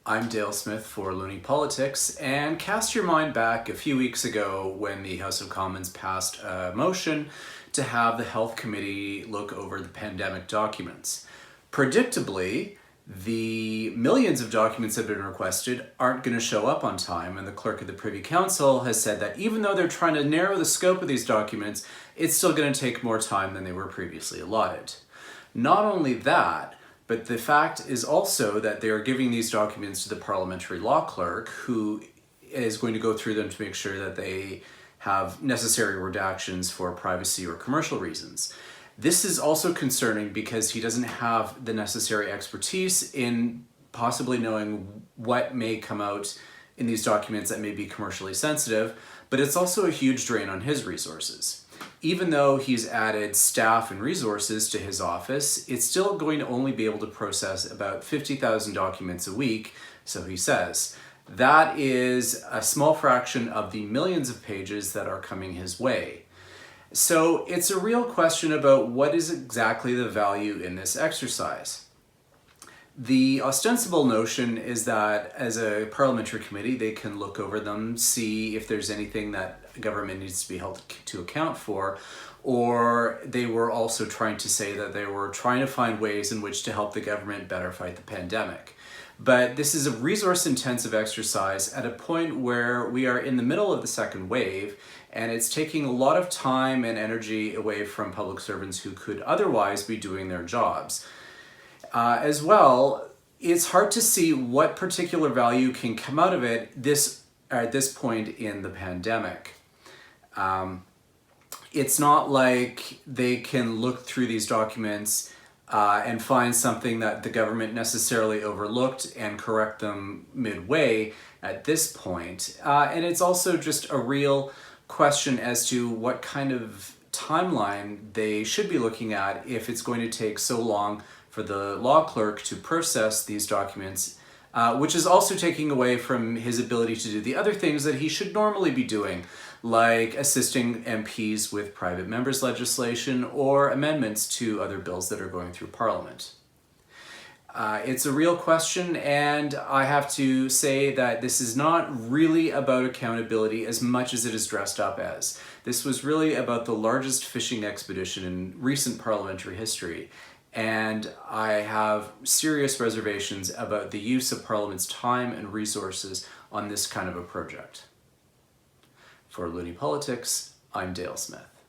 I'm Dale Smith for Loony Politics, and cast your mind back a few weeks ago when the House of Commons passed a motion to have the Health Committee look over the pandemic documents. Predictably, the millions of documents that have been requested aren't going to show up on time, and the Clerk of the Privy Council has said that even though they're trying to narrow the scope of these documents, it's still going to take more time than they were previously allotted. Not only that, but the fact is also that they are giving these documents to the parliamentary law clerk, who is going to go through them to make sure that they have necessary redactions for privacy or commercial reasons. This is also concerning because he doesn't have the necessary expertise in possibly knowing what may come out in these documents that may be commercially sensitive, but it's also a huge drain on his resources. Even though he's added staff and resources to his office, it's still going to only be able to process about 50,000 documents a week, so he says. That is a small fraction of the millions of pages that are coming his way. So it's a real question about what is exactly the value in this exercise. The ostensible notion is that as a parliamentary committee, they can look over them, see if there's anything that government needs to be held to account for, or they were also trying to say that they were trying to find ways in which to help the government better fight the pandemic. But this is a resource-intensive exercise at a point where we are in the middle of the second wave, and it's taking a lot of time and energy away from public servants who could otherwise be doing their jobs. As well, it's hard to see what particular value can come out of it at this point in the pandemic. It's not like they can look through these documents and find something that the government necessarily overlooked and correct them midway at this point. And it's also just a real question as to what kind of timeline they should be looking at if it's going to take so long for the law clerk to process these documents, which is also taking away from his ability to do the other things that he should normally be doing, like assisting MPs with private members' legislation or amendments to other bills that are going through Parliament. It's a real question, and I have to say that this is not really about accountability as much as it is dressed up as. This was really about the largest fishing expedition in recent parliamentary history, and I have serious reservations about the use of Parliament's time and resources on this kind of a project. For Loony Politics, I'm Dale Smith.